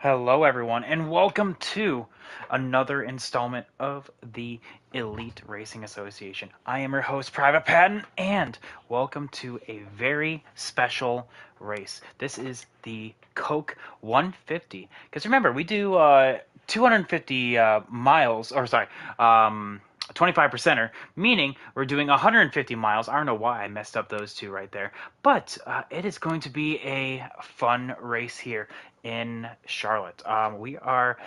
Hello, everyone, and welcome to another installment of the Elite Racing Association. I am your host, Private Patton, and welcome to a very special race. This is the Coke 150. Because remember, we do 250 miles, or sorry, 25 percenter, meaning we're doing 150 miles. I don't know why I messed up those two right there, but it is going to be a fun race here in Charlotte. We are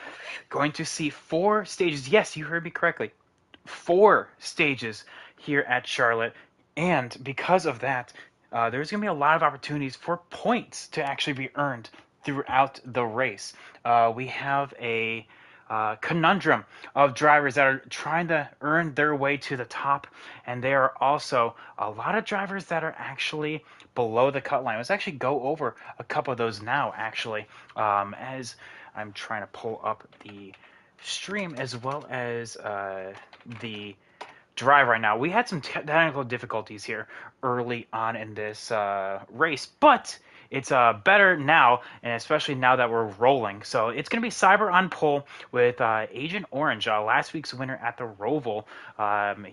going to see four stages. Yes, you heard me correctly. Four stages here at Charlotte. And because of that, there's going to be a lot of opportunities for points to actually be earned throughout the race. We have a conundrum of drivers that are trying to earn their way to the top, and there are also a lot of drivers that are actually below the cut line. Let's actually go over a couple of those now, actually, as I'm trying to pull up the stream as well as the drive right now. We had some technical difficulties here early on in this race, but it's better now, and especially now that we're rolling. So it's going to be Cyber on pole with Agent Orange, last week's winner at the Roval.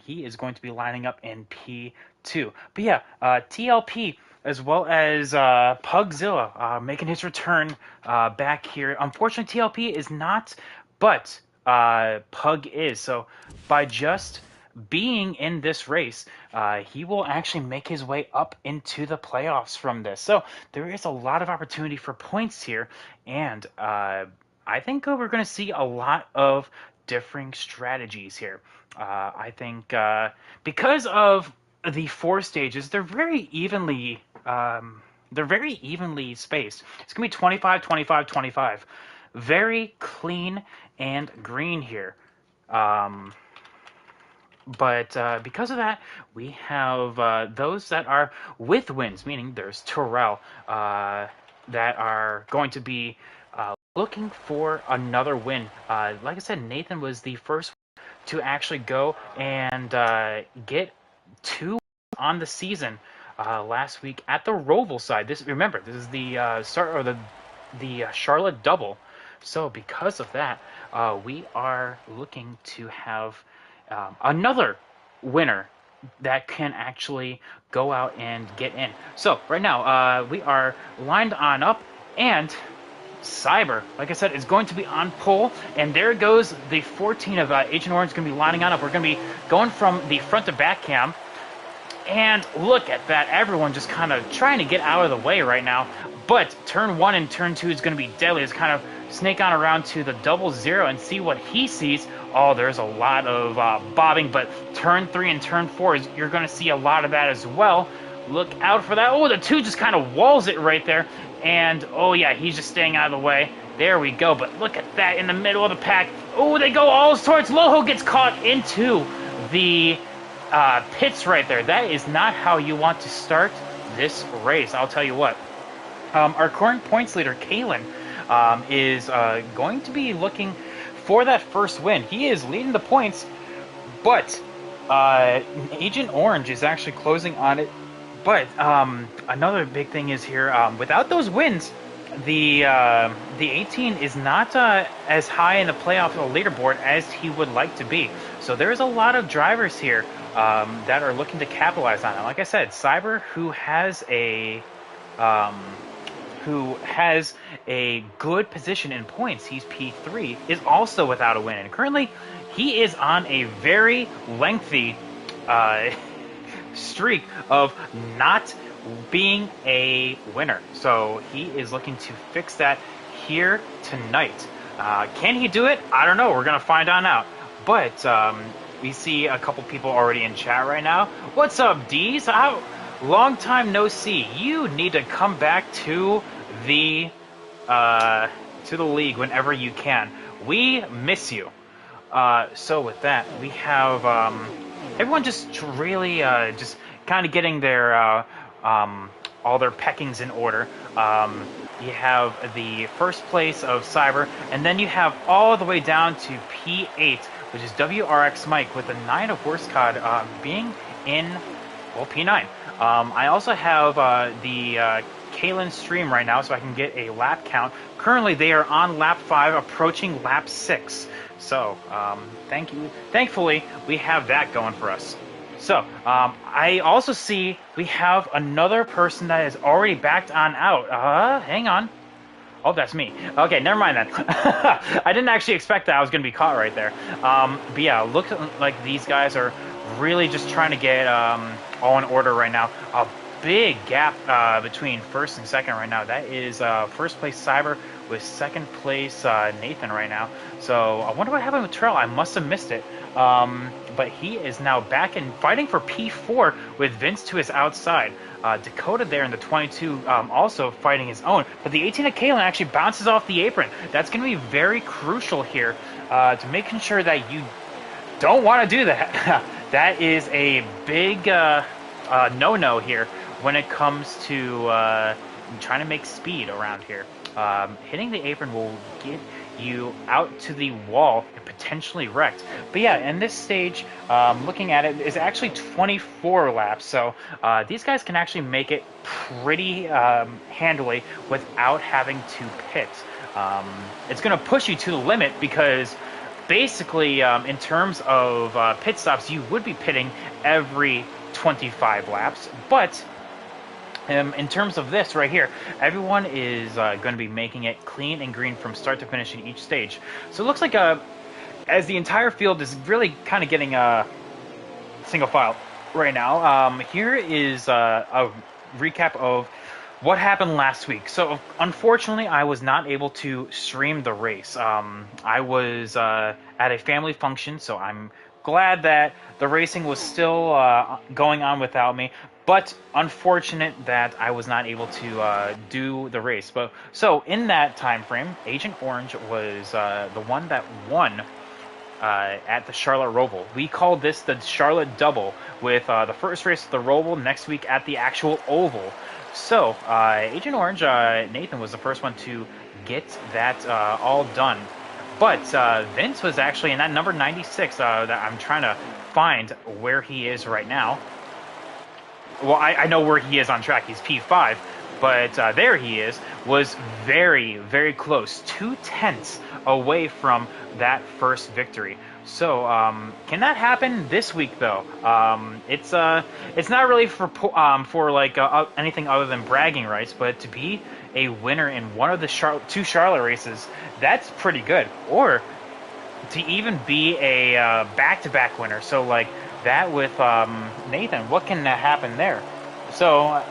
He is going to be lining up in P2. But yeah, TLP as well as Pugzilla making his return back here. Unfortunately, TLP is not, but Pug is. So by just being in this race, he will actually make his way up into the playoffs from this. So there is a lot of opportunity for points here, and I think we're going to see a lot of differing strategies here. I think because of the four stages, they're very evenly spaced. It's going to be 25, 25, 25. Very clean and green here. But because of that, we have those that are with wins, meaning there's Terrell that are going to be looking for another win. Like I said, Nathan was the first to actually go and get two on the season last week at the Roval side. This is the start or the Charlotte double. So because of that, we are looking to have another winner that can actually go out and get in. So right now we are lined on up, and Cyber, like I said, is going to be on pole, and there goes the 14 of Agent Orange going to be lining on up. We're going to be going from the front to back cam, and look at that. Everyone just kind of trying to get out of the way right now. But turn 1 and turn 2 is going to be deadly. It's kind of snake on around to the 00 and see what he sees. Oh, there's a lot of bobbing, but turn 3 and turn 4, you're going to see a lot of that as well. Look out for that. Oh, the 2 just kind of walls it right there. And, oh, yeah, he's just staying out of the way. There we go. But look at that in the middle of the pack. Oh, they go all towards Loho, gets caught into the pits right there. That is not how you want to start this race, I'll tell you what. Our current points leader, Kalen, is going to be looking for that first win. He is leading the points, but Agent Orange is actually closing on it. But another big thing is here, without those wins, the 18 is not as high in the playoff leaderboard as he would like to be. So there's a lot of drivers here that are looking to capitalize on it. Like I said, Cyber, who has a good position in points, he's P3, is also without a win. And currently, he is on a very lengthy streak of not being a winner. So he is looking to fix that here tonight. Can he do it? I don't know. We're going to find out. But we see a couple people already in chat right now. What's up, Deez? Long time no see. You need to come back to the league whenever you can. We miss you. So with that, we have everyone just really just kind of getting their all their peckings in order. You have the first place of Cyber, and then you have all the way down to P8, which is WRX Mike with the 9 of Worst COD being in, well, P9. I also have the Kaylin's stream right now so I can get a lap count. Currently, they are on lap 5, approaching lap 6. So, thankfully, we have that going for us. So, I also see we have another person that is already backed on out. Hang on. Oh, that's me. Okay, never mind then. I didn't actually expect that I was going to be caught right there. But yeah, look like these guys are really just trying to get all in order right now. A big gap between first and second right now. That is first place Cyber with second place Nathan right now. So I wonder what happened with Terrell. I must have missed it. But he is now back and fighting for P4 with Vince to his outside. Dakota there in the 22 also fighting his own. But the 18 of Kaylin actually bounces off the apron. That's going to be very crucial here to making sure that you don't want to do that. That is a big no-no here when it comes to trying to make speed around here. Hitting the apron will get you out to the wall and potentially wrecked. But yeah, in this stage, looking at it, is actually 24 laps. So these guys can actually make it pretty handily without having to pit. It's going to push you to the limit because basically, in terms of pit stops, you would be pitting every 25 laps. But in terms of this right here, everyone is going to be making it clean and green from start to finish in each stage. So it looks like as the entire field is really kind of getting a single file right now, here is a recap of what happened last week. So unfortunately, I was not able to stream the race. I was at a family function, so I'm glad that the racing was still going on without me. But unfortunate that I was not able to do the race. But so in that time frame, Agent Orange was the one that won at the Charlotte Roval. We call this the Charlotte Double, with the first race at the Roval, next week at the actual Oval. So Agent Orange, Nathan, was the first one to get that all done. But Vince was actually in that number 96 that I'm trying to find where he is right now. Well, I know where he is on track. He's P5, but there he is. Was very, very close. 2/10 away from that first victory. So, can that happen this week though? It's not really for like anything other than bragging rights, but to be a winner in one of the two Charlotte races, that's pretty good. Or to even be a back-to-back winner. So like that with Nathan, what can happen there? So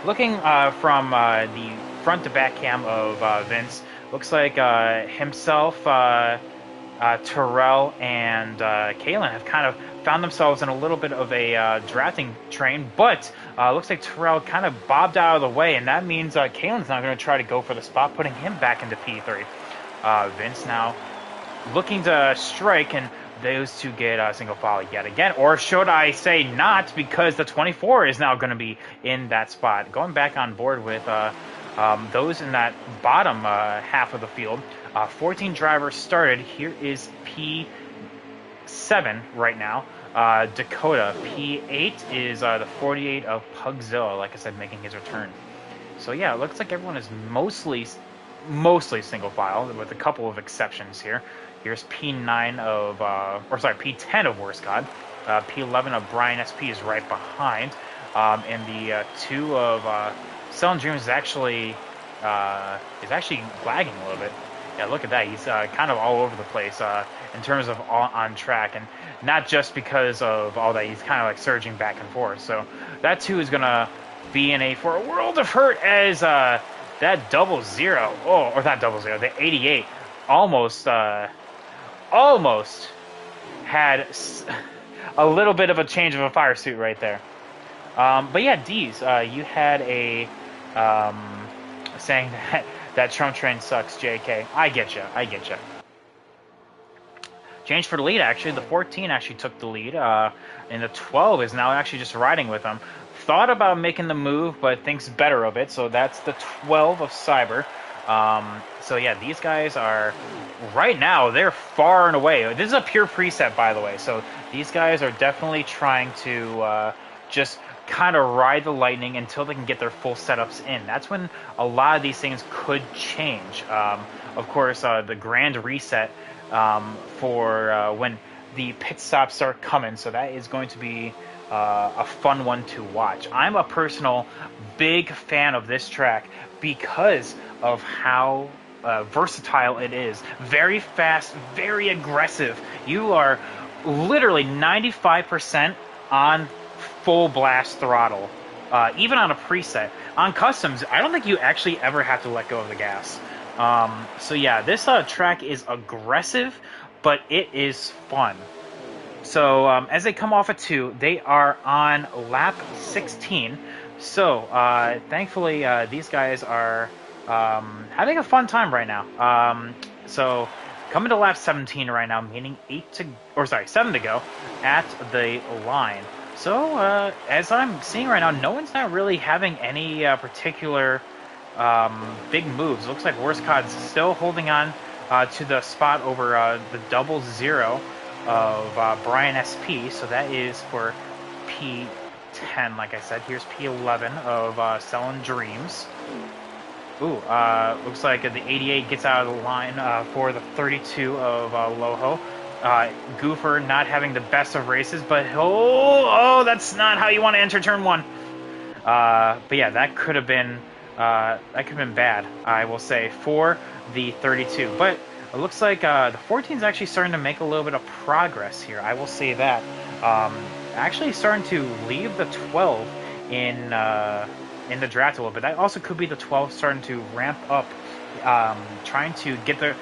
looking from the front to back cam of Vince, looks like himself, Terrell, and Kaylin have kind of found themselves in a little bit of a drafting train, but looks like Terrell kind of bobbed out of the way, and that means Kaylin's not going to try to go for the spot, putting him back into P3. Vince now looking to strike, and those two get a single file yet again. Or should I say not, because the 24 is now going to be in that spot. Going back on board with those in that bottom half of the field. 14 drivers started. Here is P7 right now. Dakota. P8 is the 48 of Pugzilla, like I said, making his return. So yeah, it looks like everyone is mostly single file, with a couple of exceptions here. Here's P9 of, P10 of Worst God. P11 of Brian SP is right behind. And the 2 of Selling Dreams is actually lagging a little bit. Yeah, look at that. He's kind of all over the place in terms of on track, and not just because of all that. He's kind of like surging back and forth. So that 2 is gonna be in for a world of hurt as that 00, or not 00, the 88 almost had a little bit of a change of a fire suit right there. But yeah, D's, you had a saying that Trump train sucks, JK. I get you. Change for the lead, actually. The 14 actually took the lead, and the 12 is now actually just riding with him. Thought about making the move, but thinks better of it, so that's the 12 of Cyber. So yeah, these guys are, right now, they're far and away. This is a pure preset, by the way, so these guys are definitely trying to just kind of ride the lightning until they can get their full setups in. That's when a lot of these things could change. Of course, the grand reset for when the pit stops start coming, so that is going to be a fun one to watch. I'm a personal big fan of this track because of how versatile it is. Very fast, very aggressive. You are literally 95% on full blast throttle, even on a preset. On customs, I don't think you actually ever have to let go of the gas. So yeah, this track is aggressive, but it is fun. So as they come off of 2, they are on lap 16. So thankfully, these guys are having a fun time right now. So coming to lap 17 right now, meaning 7 to go at the line. So as I'm seeing right now, no one's not really having any particular big moves. Looks like Worstcod's still holding on to the spot over the 00 of Brian SP. So that is for P10, like I said. Here's P11 of Selling Dreams. Ooh, looks like the 88 gets out of the line for the 32 of Loho. Goofer not having the best of races, but that's not how you want to enter turn 1. But yeah, that could have been bad, I will say, for the 32. But it looks like the 14 is actually starting to make a little bit of progress here. I will say that. Actually starting to leave the 12 in the draft a little bit. That also could be the 12 starting to ramp up, trying to get the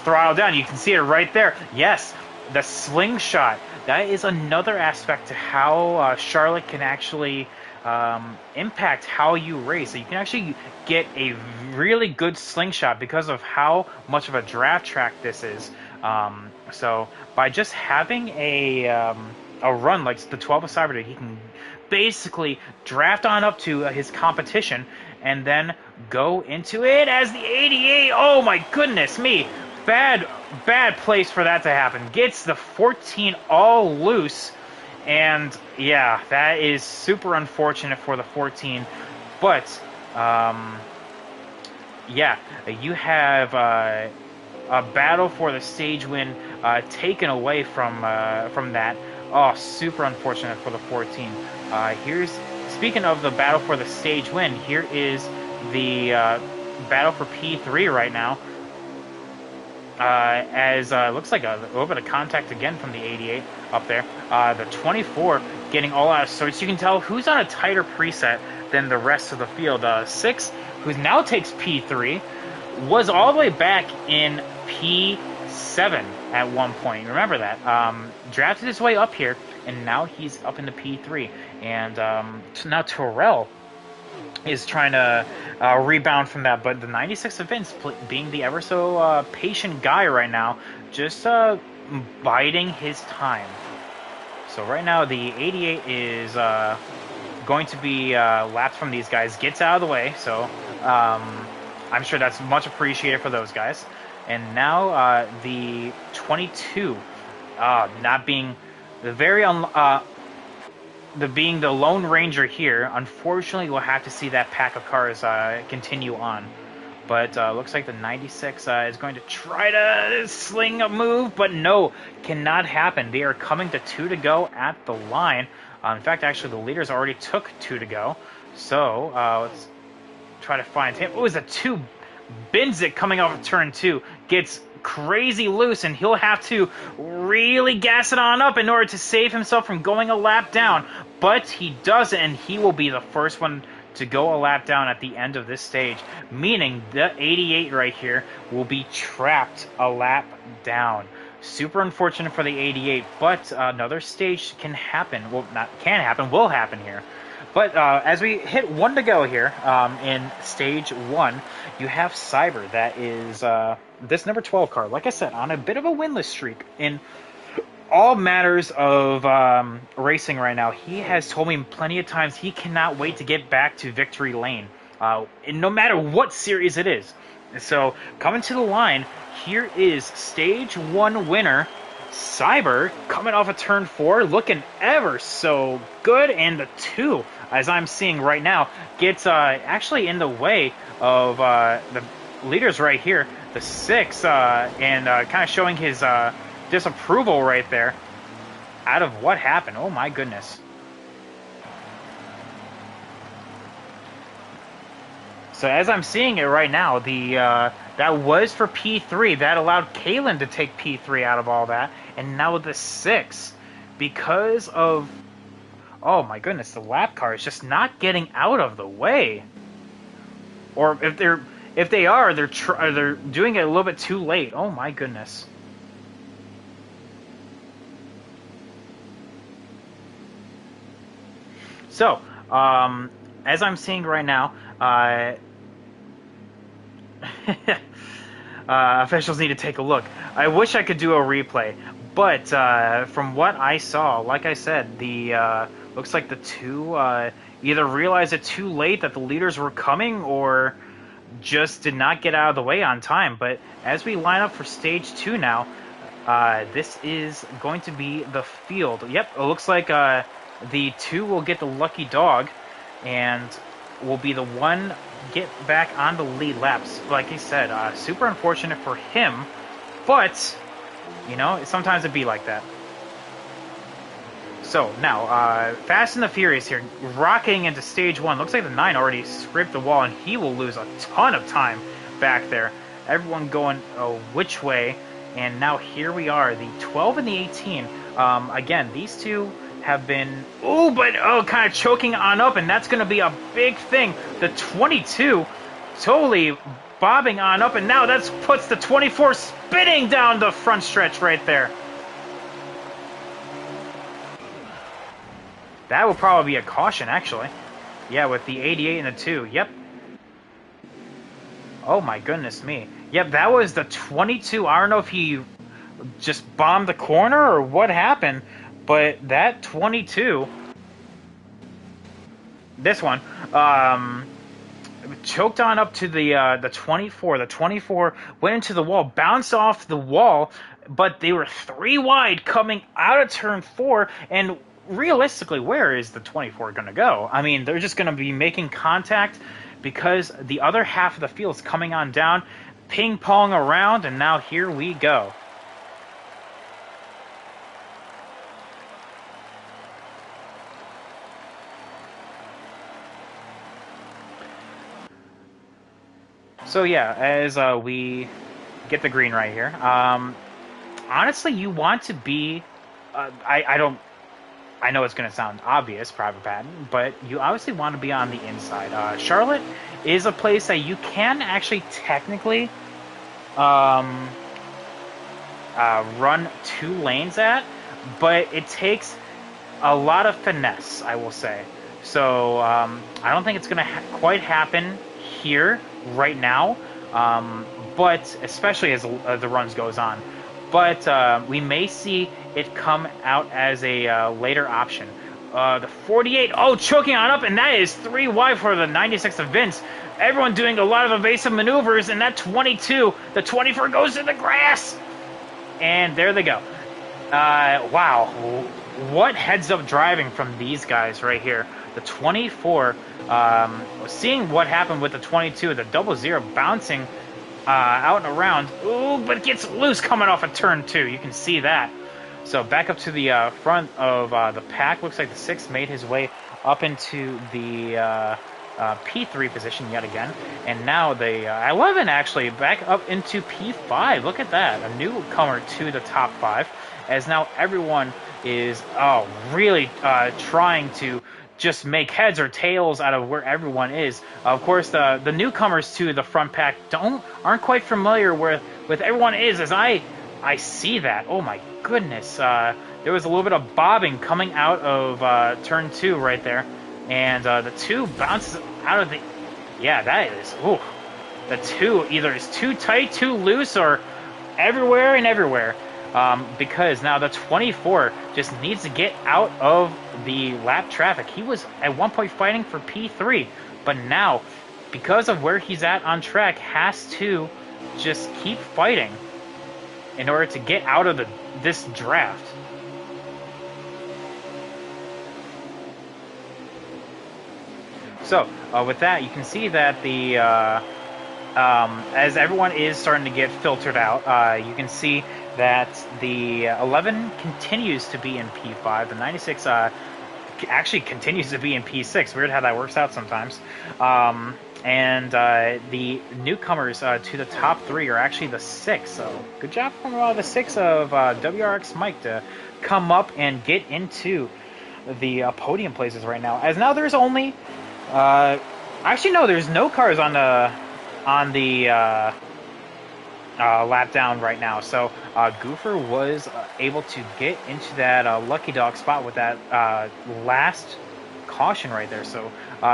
throttle down. You can see it right there. Yes, the slingshot. That is another aspect to how Charlotte can actually impact how you race. So you can actually get a really good slingshot because of how much of a draft track this is. So by just having a run like the 12 of Cyber, he can basically draft on up to his competition and then go into it as the 88. Oh my goodness me. Bad place for that to happen. Gets the 14 all loose. And yeah, that is super unfortunate for the 14. But yeah, you have a battle for the stage win taken away from that. Oh, super unfortunate for the 14. Here's, speaking of the battle for the stage win, here is the battle for P3 right now. As looks like a little bit of contact again from the 88 up there. The 24 getting all out of sorts. You can tell who's on a tighter preset than the rest of the field. 6, who now takes P3, was all the way back in P7 at one point. Remember that. Drafted his way up here, and now he's up into P3. And now Terrell is trying to rebound from that, but the 96 of Vince, being the ever so patient guy right now, just biding his time. So right now the 88 is going to be lapped from these guys, gets out of the way, so I'm sure that's much appreciated for those guys. And now the 22 not being the very being the Lone Ranger here, unfortunately we'll have to see that pack of cars continue on. But looks like the 96 is going to try to sling a move, but no, cannot happen. They are coming to 2 to go at the line. In fact, actually, the leaders already took 2 to go. So let's try to find him. Oh, it's a 2 Binzik coming off of turn 2. Gets crazy loose, and he'll have to really gas it on up in order to save himself from going a lap down. But he does it, and he will be the first one to go a lap down at the end of this stage, meaning the 88 right here will be trapped a lap down. Super unfortunate for the 88, but another stage can happen. Well, not can happen, will happen here. But as we hit 1 to go here in stage 1, you have Cyber. That is this number 12 car. Like I said, on a bit of a winless streak in all matters of racing right now. He has told me plenty of times he cannot wait to get back to victory lane, and no matter what series it is. So coming to the line, here is stage 1 winner Cyber coming off of turn 4, looking ever so good, and the 2, as I'm seeing right now, gets actually in the way of the leaders right here. The 6, and kind of showing his disapproval right there out of what happened. Oh my goodness. So as I'm seeing it right now, the that was for P3. That allowed Kalen to take P3 out of all that. And now the 6, because of, oh my goodness, the lap car is just not getting out of the way. Or if they are, they're doing it a little bit too late. Oh my goodness. So, as I'm seeing right now, officials need to take a look. I wish I could do a replay, but from what I saw, like I said, the looks like the 2 either realized it too late that the leaders were coming, or just did not get out of the way on time. But as we line up for stage 2 now, this is going to be the field. Yep, it looks like the 2 will get the lucky dog, and will be the one get back on the lead laps. Like he said, super unfortunate for him, but you know, sometimes it'd be like that. So now, Fast and the Furious here, rocking into stage 1. Looks like the 9 already scraped the wall, and he will lose a ton of time back there. Everyone going which way, and now here we are, the 12 and the 18. Again, these 2 have been, kind of choking on up, and that's going to be a big thing. The 22 totally bobbing on up, and now that puts the 24 spinning down the front stretch right there. That will probably be a caution, actually. Yeah, with the 88 and the 2. Yep. Oh my goodness me. Yep, that was the 22. I don't know if he just bombed the corner or what happened, but that 22, this one, choked on up to the 24. The 24 went into the wall, bounced off the wall, but they were 3 wide coming out of turn 4, and realistically, where is the 24 going to go? I mean, they're just going to be making contact because the other half of the field is coming on down, ping-pong around, and now here we go. So yeah, as we get the green right here, honestly, you want to be, I know it's going to sound obvious, Private Patton, but you obviously want to be on the inside. Charlotte is a place that you can actually technically run 2 lanes at, but it takes a lot of finesse, I will say. So I don't think it's going to quite happen here right now, but especially as the runs goes on. But we may see it come out as a later option. The 48, choking on up, and that is 3 wide for the 96 of Vince. Everyone doing a lot of evasive maneuvers, and that 22, the 24 goes to the grass. And there they go. Wow, what heads-up driving from these guys right here. The 24, seeing what happened with the 22, the 00 bouncing out and around. Ooh, but gets loose coming off of turn 2. You can see that. So back up to the front of the pack. Looks like the 6 made his way up into the P3 position yet again. And now the 11 actually back up into P5. Look at that. A newcomer to the top 5. As now everyone is really trying to just make heads or tails out of where everyone is. Of course, the newcomers to the front pack aren't quite familiar with everyone is, as I see that. Oh my goodness. There was a little bit of bobbing coming out of turn 2 right there. And the 2 bounces out of the... Yeah, that is... Ooh. The 2 either is too tight, too loose, or everywhere and everywhere. Because now the 24 just needs to get out of the lap traffic. He was at one point fighting for P3, but now, because of where he's at on track, has to just keep fighting. in order to get out of this draft. So with that, you can see that the as everyone is starting to get filtered out, you can see that the 11 continues to be in P5. The 96 actually continues to be in P6. Weird how that works out sometimes. And the newcomers to the top 3 are actually the 6. So good job from the 6 of WRX Mike to come up and get into the podium places right now. As now there's only actually no, there's no cars on the lap down right now. So Goofer was able to get into that lucky dog spot with that last caution right there. So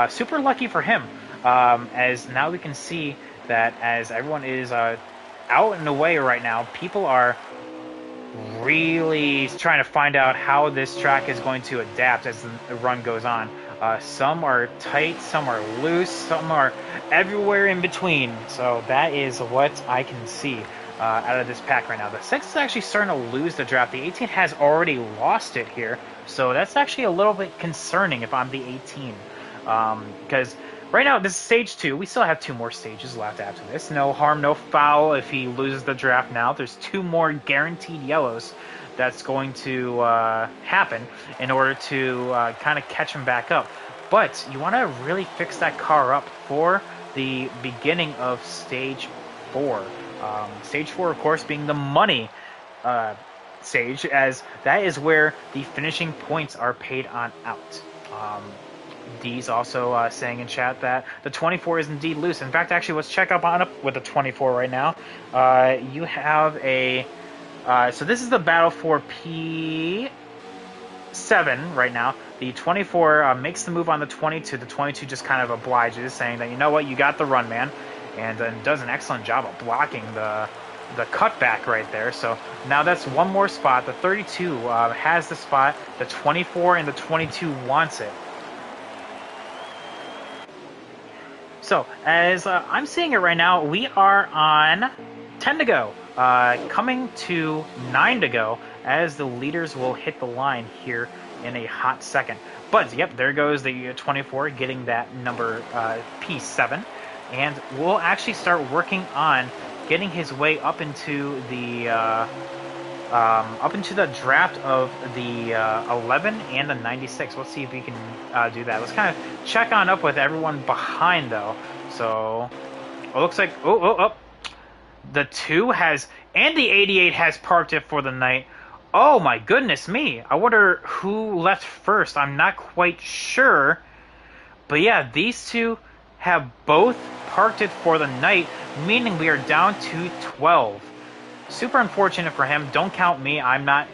super lucky for him. As now we can see that as everyone is out and away right now, people are really trying to find out how this track is going to adapt as the run goes on. Some are tight, some are loose, some are everywhere in between. So that is what I can see out of this pack right now. The 6 is actually starting to lose the draft. The 18 has already lost it here. So that's actually a little bit concerning if I'm the 18. Because right now, this is stage 2. We still have 2 more stages left after this. No harm, no foul if he loses the draft now. There's 2 more guaranteed yellows that's going to happen in order to kind of catch him back up. But you want to really fix that car up for the beginning of stage 4. Stage 4, of course, being the money stage, as that is where the finishing points are paid on out. D's also saying in chat that the 24 is indeed loose. In fact, actually, let's check up with the 24 right now. You have a... so this is the battle for P7 right now. The 24 makes the move on the 22. The 22 just kind of obliges, saying that, you know what, you got the run, man. And does an excellent job of blocking the cutback right there. So now that's 1 more spot. The 32 has the spot. The 24 and the 22 wants it. So, as I'm seeing it right now, we are on 10 to go, coming to 9 to go, as the leaders will hit the line here in a hot second. But, yep, there goes the 24, getting that number P7, and we'll actually start working on getting his way up into the draft of the 11 and the 96. Let's see if we can do that. Let's kind of check on up with everyone behind, though. So, it looks like... Oh. The 2 has... And the 88 has parked it for the night. Oh, my goodness me. I wonder who left first. I'm not quite sure. But yeah, these 2 have both parked it for the night, meaning we are down to 12. Super unfortunate for him. Don't count me. I'm not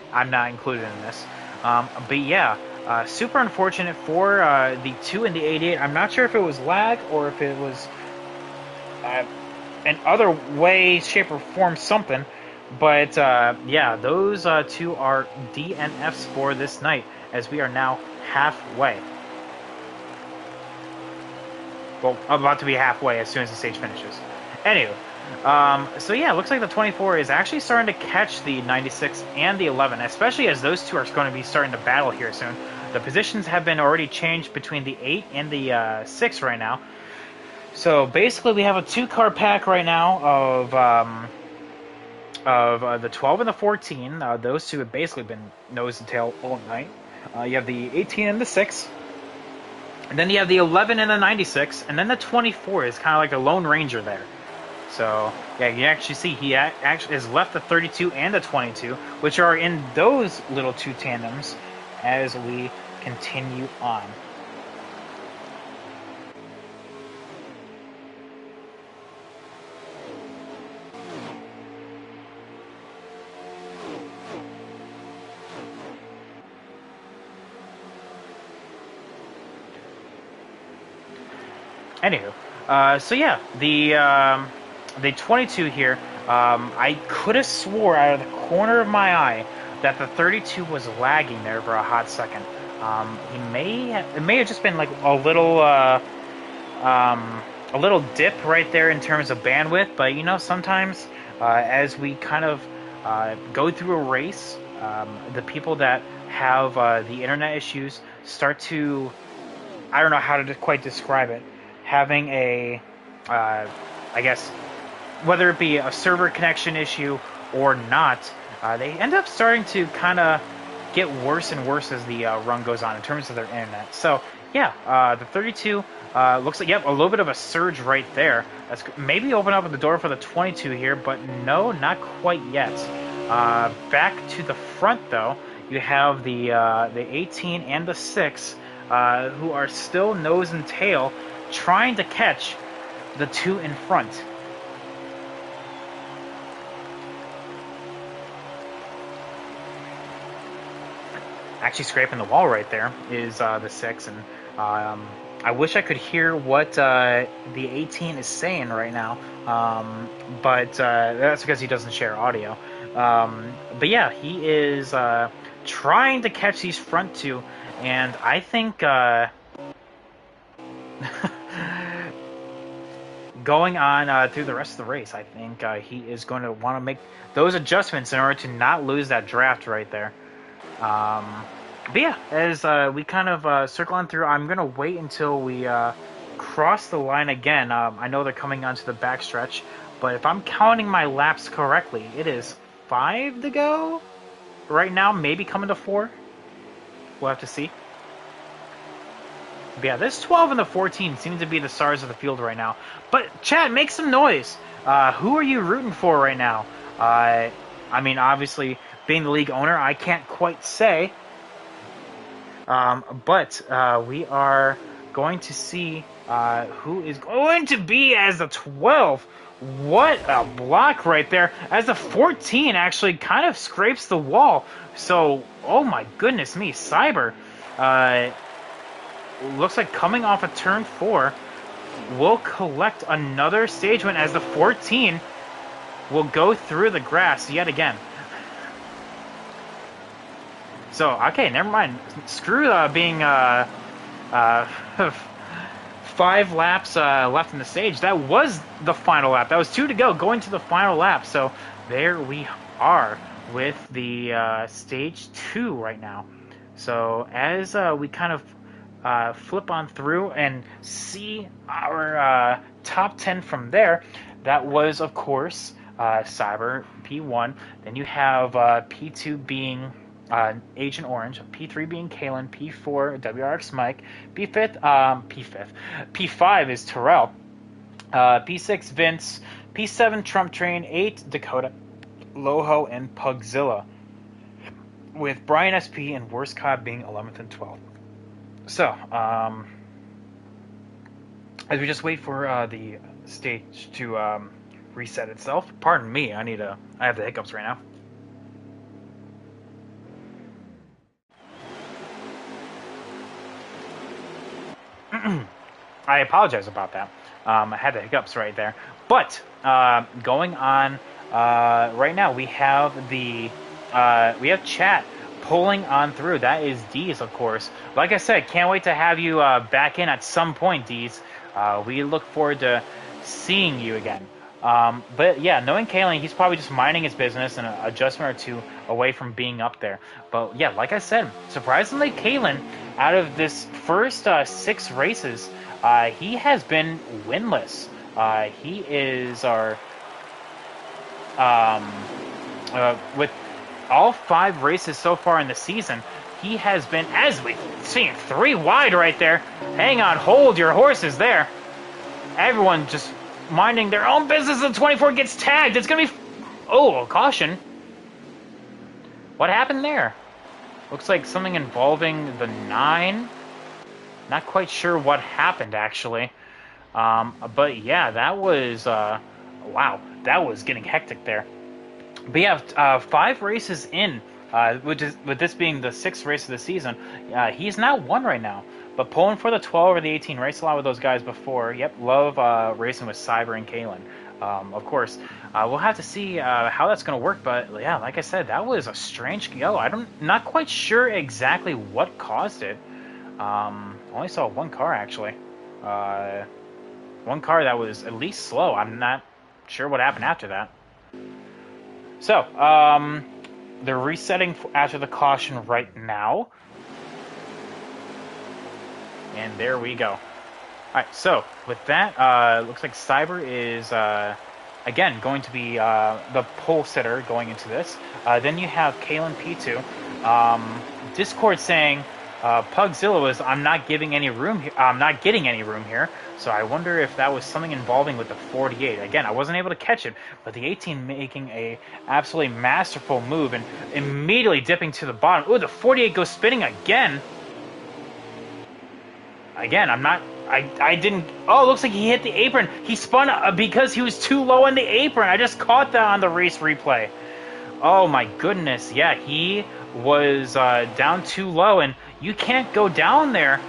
included in this. But yeah, super unfortunate for the 2 and the 88. I'm not sure if it was lag or if it was in other way, shape, or form something. But yeah, those 2 are DNFs for this night, as we are now halfway. Well, about to be halfway as soon as the stage finishes. Anyway. So yeah, it looks like the 24 is actually starting to catch the 96 and the 11, especially as those 2 are going to be starting to battle here soon. The positions have been already changed between the 8 and the 6 right now. So basically we have a 2-car pack right now of the 12 and the 14. Those 2 have basically been nose to tail all night. You have the 18 and the 6. And then you have the 11 and the 96. And then the 24 is kind of like a Lone Ranger there. So, yeah, you actually see he actually has left the 32 and the 22, which are in those little 2 tandems as we continue on. Anywho, so yeah, the 22 here, I could have swore out of the corner of my eye that the 32 was lagging there for a hot second. It may have just been like a little dip right there in terms of bandwidth, but you know, sometimes as we kind of go through a race. The people that have the internet issues start to, I don't know how to quite describe it, having a, I guess, whether it be a server connection issue or not, they end up starting to kind of get worse and worse as the run goes on in terms of their internet. So yeah, the 32 looks like, yep, a little bit of a surge right there. That's maybe open up the door for the 22 here, but no, not quite yet. Back to the front though, you have the 18 and the 6 who are still nose and tail trying to catch the 2 in front. Actually scraping the wall right there is the 6, and I wish I could hear what the 18 is saying right now, but that's because he doesn't share audio. But yeah, he is trying to catch these front 2, and I think going on through the rest of the race, I think he is going to want to make those adjustments in order to not lose that draft right there. But yeah, as we kind of circle on through, I'm going to wait until we cross the line again. I know they're coming onto the backstretch, but if I'm counting my laps correctly, it is 5 to go right now, maybe coming to 4. We'll have to see. But yeah, this 12 and the 14 seem to be the stars of the field right now. But chat, make some noise. Who are you rooting for right now? I mean, obviously, being the league owner, I can't quite say. But we are going to see who is going to be as the 12. What a block right there. As the 14 actually kind of scrapes the wall. So, oh my goodness me, Cyber. Looks like coming off of turn 4 will collect another stage win as the 14 will go through the grass yet again. So, okay, never mind. Screw being 5 laps left in the stage. That was the final lap. That was 2 to go, going to the final lap. So, there we are with the stage 2 right now. So, as we kind of flip on through and see our top 10 from there, that was, of course, Cyber, P1. Then you have P2 being Agent Orange, P3 being Kalen, P4 WRX Mike, P5 is Terrell, P6 Vince, P7 Trump Train, 8 Dakota, Loho, and Pugzilla, with Brian SP and Worst Cod being 11th and 12th. So, as we just wait for the stage to reset itself, pardon me, I have the hiccups right now. I apologize about that. I had the hiccups right there. But going on right now, we have chat pulling on through. That is Deez, of course. Like I said, can't wait to have you back in at some point, Deez. We look forward to seeing you again. But yeah, knowing Kalen, he's probably just minding his business and an adjustment or two away from being up there. But yeah, like I said, surprisingly, Kalen, out of this first 6 races, he has been winless. He is our with all 5 races so far in the season, he has been, as we've seen, 3 wide right there. Hang on, hold your horses there. Everyone just minding their own business. The 24 gets tagged. It's going to be... Oh, caution. What happened there? Looks like something involving the 9. Not quite sure what happened, actually. But yeah, that was... wow, that was getting hectic there. But yeah, 5 races in, with this being the 6th race of the season, he's not 1 right now. But pulling for the 12 or the 18, raced a lot with those guys before. Yep, love racing with Cyber and Kalen. Of course, we'll have to see how that's going to work. But yeah, like I said, that was a strange go. Not quite sure exactly what caused it. Only saw 1 car actually. 1 car that was at least slow. I'm not sure what happened after that. So, they're resetting after the caution right now. And there we go. Alright, so with that, looks like Cyber is, again, going to be the pole sitter going into this. Then you have Kalen P2. Discord saying, Pugzilla was, I'm not giving any room here. I'm not getting any room here. So I wonder if that was something involving with the 48. Again, I wasn't able to catch it, but the 18 making a absolutely masterful move and immediately dipping to the bottom. Ooh, the 48 goes spinning again. Again, I didn't. Oh, it looks like he hit the apron. He spun because he was too low on the apron. I just caught that on the race replay. Oh my goodness. Yeah, he was down too low, and you can't go down there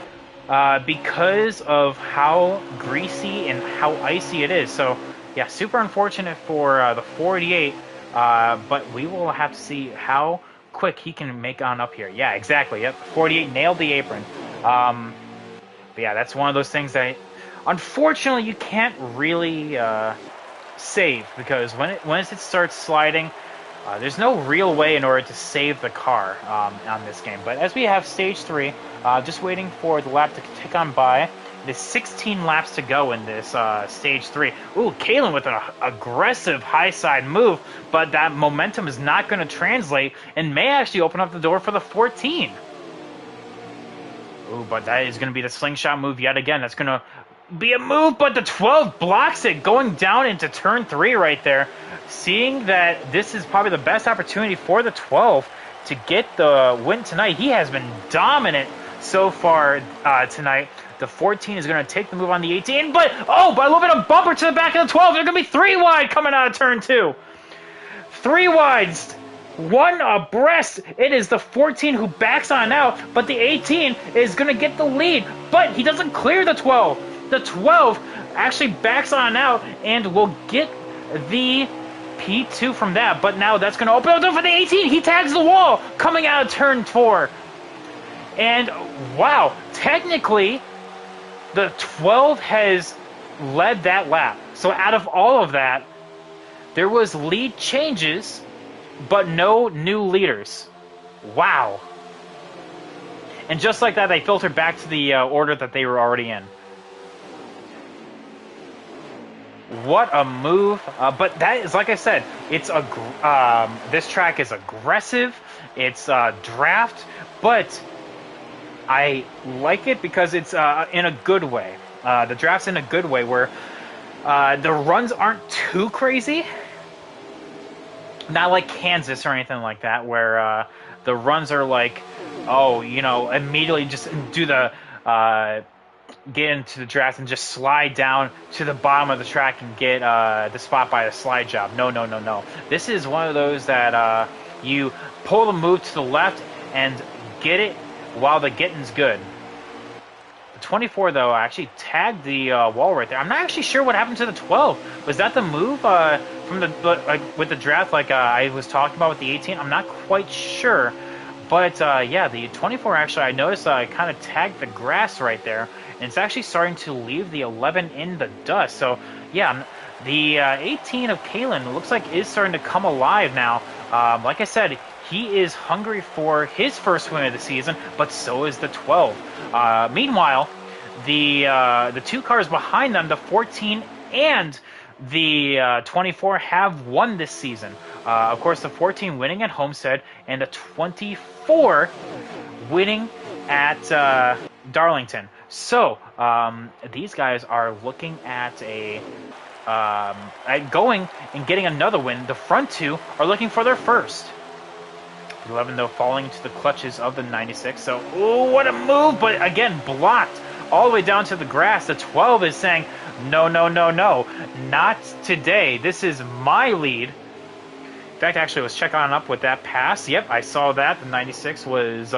because of how greasy and how icy it is. So, yeah, super unfortunate for the 48, but we will have to see how quick he can make on up here. Yeah, exactly. Yep, 48 nailed the apron. But yeah, that's one of those things that, unfortunately, you can't really save, because once it starts sliding, there's no real way in order to save the car on this game. But as we have stage 3, just waiting for the lap to tick on by. There's 16 laps to go in this stage 3. Ooh, Kalen with an aggressive high side move, but that momentum is not going to translate and may actually open up the door for the 14. Ooh, but that is going to be the slingshot move yet again. That's going to be a move, but the 12 blocks it, going down into turn 3 right there. Seeing that this is probably the best opportunity for the 12 to get the win tonight. He has been dominant so far tonight. The 14 is going to take the move on the 18, but by a little bit of bumper to the back of the 12. They're going to be 3 wide coming out of turn 2. 3 wides. 1 abreast. It is the 14 who backs on out, but the 18 is going to get the lead, but he doesn't clear the 12. The 12 actually backs on out and will get the P2 from that, but now that's going to open up the door for the 18. He tags the wall coming out of turn 4. And wow, technically, the 12 has led that lap. So out of all of that, there was lead changes, but no new leaders. Wow. And just like that, they filtered back to the order that they were already in. What a move. But that is, like I said, it's this track is aggressive. It's draft, but I like it because it's in a good way. The draft's in a good way where the runs aren't too crazy. Not like Kansas or anything like that, where the runs are like, immediately just do the get into the draft and just slide down to the bottom of the track and get the spot by a slide job. No. This is one of those that you pull the move to the left and get it while the getting's good. The 24, though, actually tagged the wall right there. I'm not actually sure what happened to the 12. Was that the move from with the draft like I was talking about with the 18? I'm not quite sure. But, yeah, the 24 actually, I noticed kind of tagged the grass right there. And it's actually starting to leave the 11 in the dust. So, yeah, the 18 of Kalen looks like is starting to come alive now. Like I said, he is hungry for his first win of the season, but so is the 12. Meanwhile, the 2 cars behind them, the 14 and the 24, have won this season. Of course, the 14 winning at Homestead and the 24 winning at Darlington. So, these guys are looking at going and getting another win. The front 2 are looking for their first. 11, though, falling into the clutches of the 96. So, ooh, what a move, but again, blocked all the way down to the grass. The 12 is saying, no, not today. This is my lead. In fact, actually, let's check on up with that pass. Yep, I saw that. The 96 was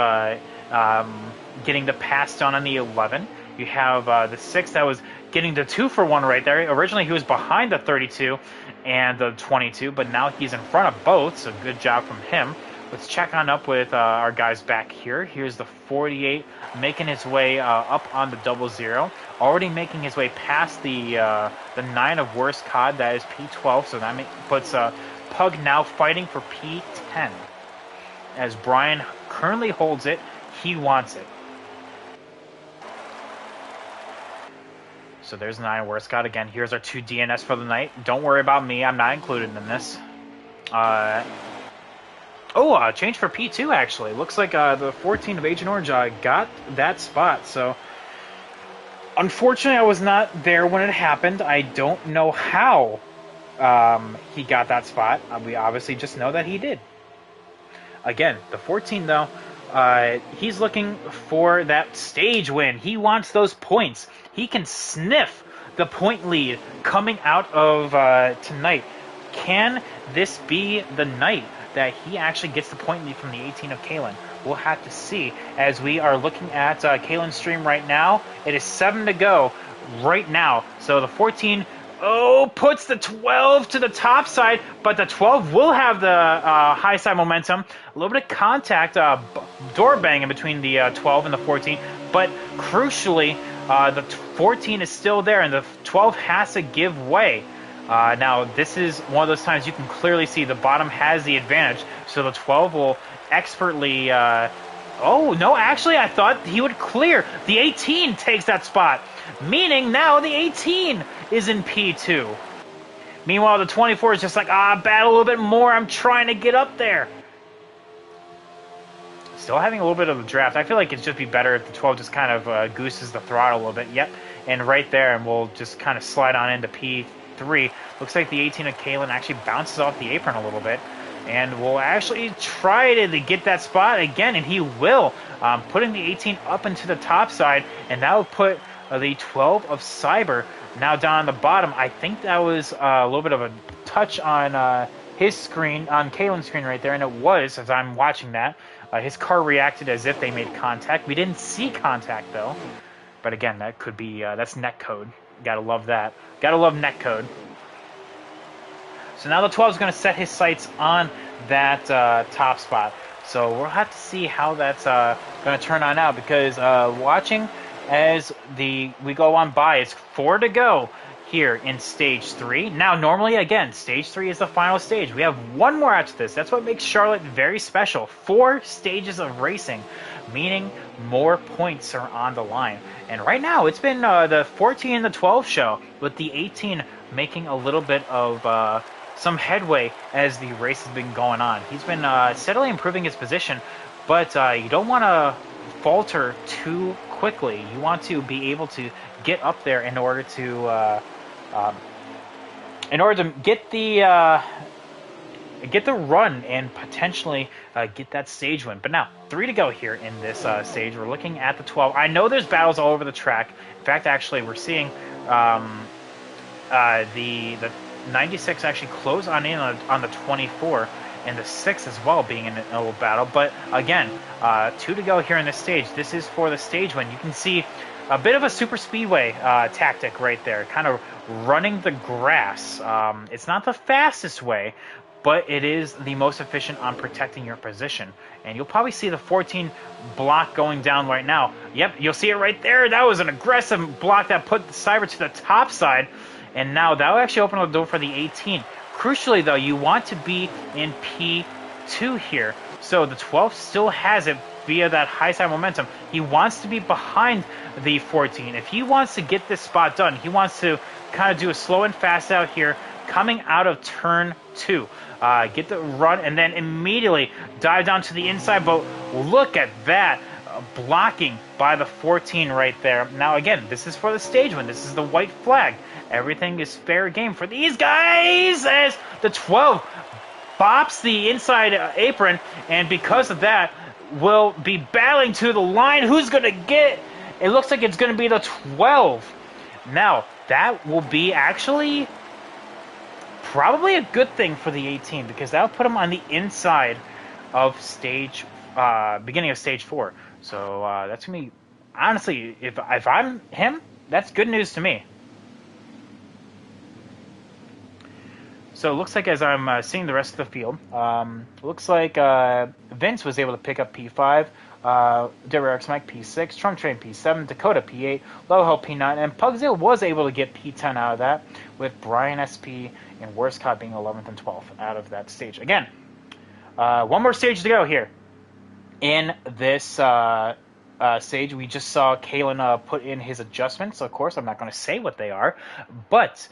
getting the pass done on the 11. You have the 6 that was getting the 2-for-1 right there. Originally, he was behind the 32 and the 22, but now he's in front of both, so good job from him. Let's check on up with our guys back here. Here's the 48 making his way up on the 00. Already making his way past the 9 of Worst COD. That is P12, so that puts Pug now fighting for P10. As Brian currently holds it, he wants it. So there's 9 War Scout again. Here's our 2 DNS for the night. Don't worry about me. I'm not included in this. Change for P2, actually. Looks like the 14 of Agent Orange got that spot. So, unfortunately, I was not there when it happened. I don't know how he got that spot. We obviously just know that he did. Again, the 14, though, he's looking for that stage win. He wants those points. He can sniff the point lead coming out of tonight. Can this be the night that he actually gets the point lead from the 18 of Kalen? We'll have to see as we are looking at Kalen's stream right now. It is 7 to go right now. So the 14 puts the 12 to the top side, but the 12 will have the high side momentum. A little bit of contact, door banging between the 12 and the 14, but crucially, the 14 is still there, and the 12 has to give way. Now, this is one of those times you can clearly see the bottom has the advantage, so the 12 will expertly... no, actually, I thought he would clear. The 18 takes that spot, meaning now the 18 is in P2. Meanwhile, the 24 is just like, battle a little bit more. I'm trying to get up there. Still having a little bit of a draft. I feel like it'd just be better if the 12 just kind of gooses the throttle a little bit. Yep, and right there, and we'll just kind of slide on into P3. Looks like the 18 of Kalen actually bounces off the apron a little bit. And we'll actually try to get that spot again, and he will. Putting the 18 up into the top side, and that will put the 12 of Cyber now down on the bottom. I think that was a little bit of a touch on his screen, on Kalen's screen right there, and it was, as I'm watching that. His car reacted as if they made contact. We didn't see contact, though. But again, that could be, that's netcode. Gotta love that. Gotta love netcode. So now the 12 is going to set his sights on that top spot. So we'll have to see how that's going to turn on out, because watching as we go on by, it's 4 to go here in Stage 3. Now, normally, again, Stage 3 is the final stage. We have one more after this. That's what makes Charlotte very special. 4 stages of racing, meaning more points are on the line. And right now, it's been the 14 and the 12 show, with the 18 making a little bit of... some headway as the race has been going on. He's been steadily improving his position, but you don't want to falter too quickly. You want to be able to get up there in order to get the run and potentially get that stage win. But now, 3 to go here in this stage. We're looking at the 12. I know there's battles all over the track. In fact, actually, we're seeing the 96 actually close on in on the 24, and the 6 as well being in a little battle. But again, 2 to go here in this stage. This is for the stage win. You can see a bit of a super speedway tactic right there, kind of running the grass. It's not the fastest way, but it is the most efficient on protecting your position. And you'll probably see the 14 block going down right now. Yep, you'll see it right there. That was an aggressive block that put the Cyber to the top side. And now that will actually open the door for the 18. Crucially, though, you want to be in P2 here. So the 12 still has it via that high side momentum. He wants to be behind the 14. If he wants to get this spot done, he wants to kind of do a slow and fast out here, coming out of turn 2. Get the run, and then immediately dive down to the inside. But look at that. Blocking by the 14 right there. Now, again, this is for the stage win. This is the white flag. Everything is fair game for these guys as the 12 bops the inside apron, and because of that, will be battling to the line. Who's going to get? It looks like it's going to be the 12. Now, that will be actually probably a good thing for the 18, because that'll put him on the inside of beginning of stage 4. So that's going to be, honestly, if I'm him, that's good news to me. So it looks like, as I'm seeing the rest of the field, looks like Vince was able to pick up P5. WRX Mike P6, Trump Train P7, Dakota P8, Loho P9, and Pugzilla was able to get P10 out of that, with Brian SP and Worst Cod being 11th and 12th out of that stage. Again, one more stage to go here. In this stage, we just saw Kalen put in his adjustments. Of course, I'm not going to say what they are, but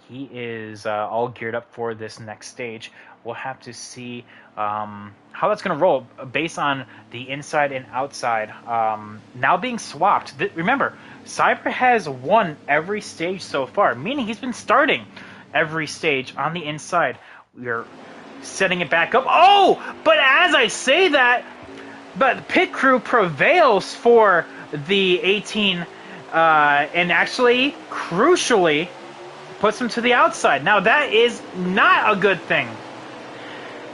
he is all geared up for this next stage. We'll have to see how that's going to roll based on the inside and outside now being swapped. Remember, Cyber has won every stage so far, meaning he's been starting every stage on the inside. We're setting it back up. Oh, but as I say that, but pit crew prevails for the 18 and actually, crucially, puts him to the outside. Now, that is not a good thing.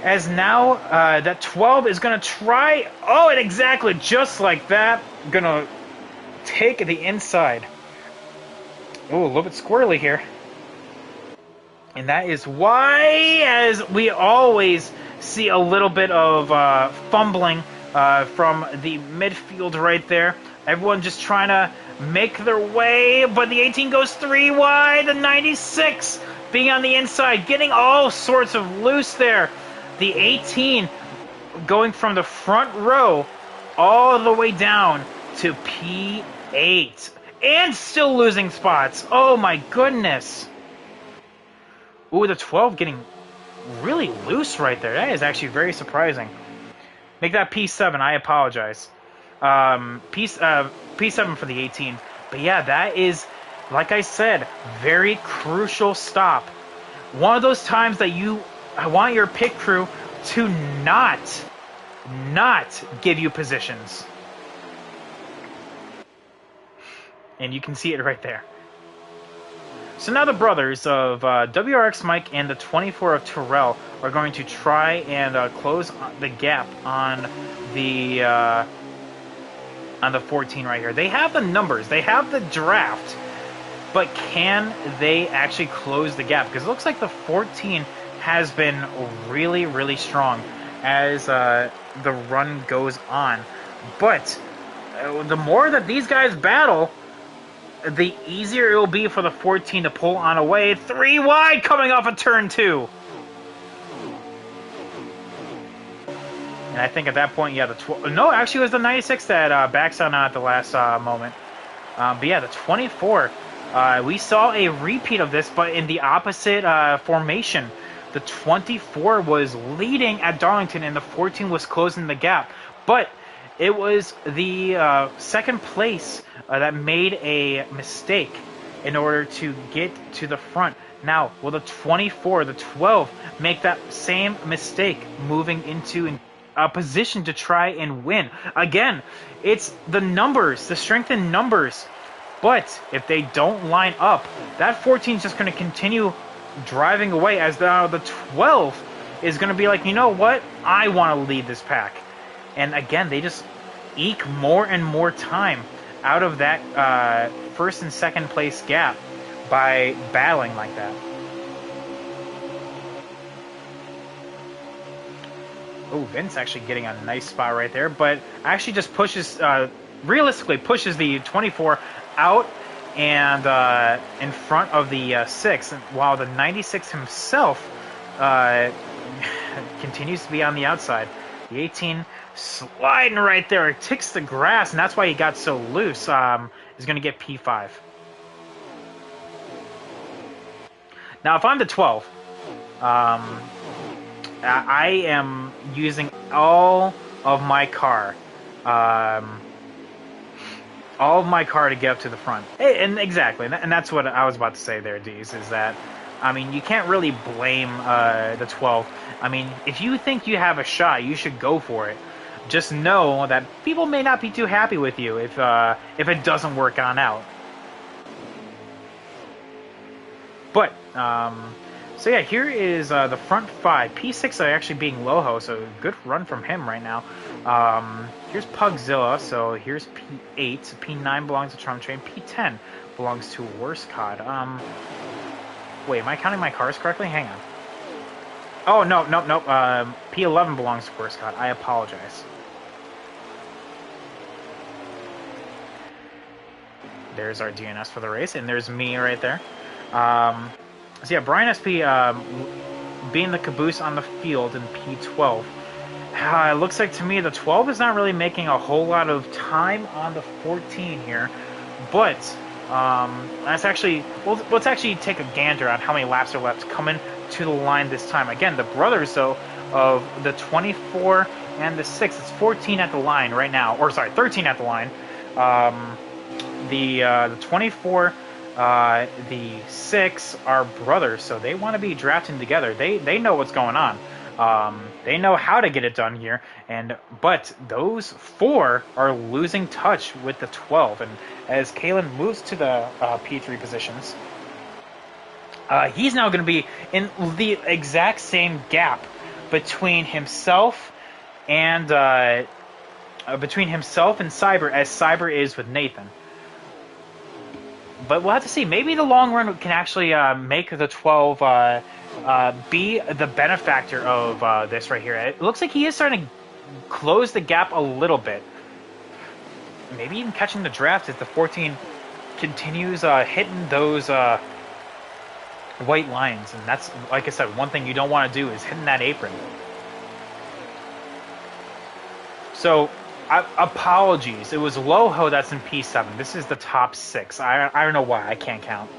As now, that 12 is going to try... Oh, and exactly, just like that, going to take the inside. Oh, a little bit squirrely here. And that is why, as we always see a little bit of fumbling from the midfield right there. Everyone just trying to make their way, but the 18 goes 3 wide. The 96 being on the inside, getting all sorts of loose there. The 18 going from the front row all the way down to P8. And still losing spots. Oh my goodness. Ooh, the 12 getting really loose right there. That is actually very surprising. Make that P7. I apologize. P7 for the 18. But yeah, that is, like I said, very crucial stop. One of those times that I want your pit crew to not give you positions. And you can see it right there. So now the brothers of WRX Mike and the 24 of Terrell are going to try and close the gap on the 14 right here. They have the numbers, they have the draft, but can they actually close the gap? Because it looks like the 14 has been really, really strong as the run goes on. But the more that these guys battle, the easier it will be for the 14 to pull on away. 3 wide coming off of turn 2. And I think at that point, yeah, the 12... No, actually it was the 96 that backs on at the last moment. But yeah, the 24, we saw a repeat of this, but in the opposite formation. The 24 was leading at Darlington, and the 14 was closing the gap. But it was the second place that made a mistake in order to get to the front. Now, will the 24, the 12, make that same mistake moving into a position to try and win? Again, it's the numbers, the strength in numbers. But if they don't line up, that 14 is just going to continue driving away, as now the 12 is going to be like, you know what? I want to lead this pack. And again, they just eke more and more time out of that first and second place gap by battling like that. Oh, Vince actually getting a nice spot right there, but actually just pushes, realistically pushes the 24 out and in front of the 6, while the 96 himself continues to be on the outside. The 18 sliding right there. It ticks the grass, and that's why he got so loose. Is going to get P5. Now, if I'm the 12, I am using all of my car. All of my car to get up to the front. And exactly, and that's what I was about to say there, Deez, is that, I mean, you can't really blame the 12. I mean, if you think you have a shot, you should go for it. Just know that people may not be too happy with you if it doesn't work on out. But, so yeah, here is the front 5. P6 are actually being Loho, so good run from him right now. Here's Pugzilla, so here's P8. P9 belongs to Trump Train. P10 belongs to Worst Cod. Wait, am I counting my cars correctly? Hang on. Oh, no. P11 belongs to Worst Cod. I apologize. there's our DNS for the race, and there's me right there. So yeah, Brian SP being the caboose on the field in P12. It looks like to me the 12 is not really making a whole lot of time on the 14 here, but let's actually take a gander on how many laps are left coming to the line this time. Again, the brothers though of the 24 and the 6, it's 14 at the line right now, or sorry, 13 at the line. The 24, the 6 are brothers, so they want to be drafting together. They know what's going on. They know how to get it done here, but those 4 are losing touch with the 12. And as Kalen moves to the P3 positions, he's now going to be in the exact same gap between himself and Cyber as Cyber is with Nathan. But we'll have to see. Maybe the long run can actually make the 12 be the benefactor of this right here. It looks like he is starting to close the gap a little bit. Maybe even catching the draft as the 14 continues hitting those white lines. And that's, like I said, one thing you don't want to do is hitting that apron. So, apologies. It was Loho that's in P7. This is the top 6. I don't know why. I can't count.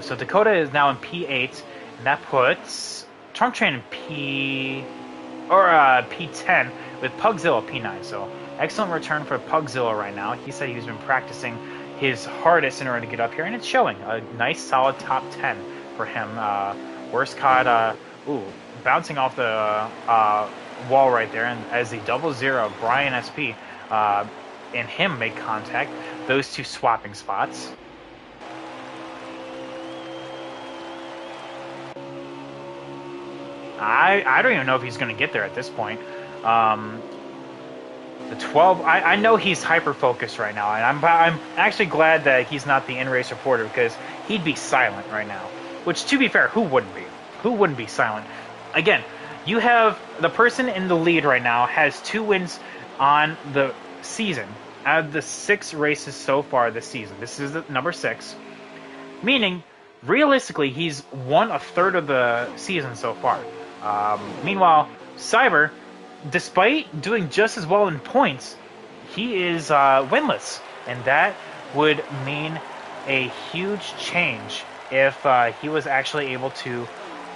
So Dakota is now in P8, and that puts Trunk Train in P10 with Pugzilla P9. So excellent return for Pugzilla right now. He said he's been practicing his hardest in order to get up here, and it's showing. A nice solid top 10 for him. Worst caught, bouncing off the wall right there, and as the 00 Brian SP and him make contact, those two swapping spots. I don't even know if he's going to get there at this point. The 12, I know he's hyper-focused right now, and I'm actually glad that he's not the in-race reporter, because he'd be silent right now. Which, to be fair, who wouldn't be? Who wouldn't be silent? Again, you have the person in the lead right now has 2 wins on the season. Out of the 6 races so far this season. This is the number 6. Meaning, realistically, he's won a third of the season so far. Meanwhile, Cyber, despite doing just as well in points, he is winless. And that would mean a huge change if he was actually able to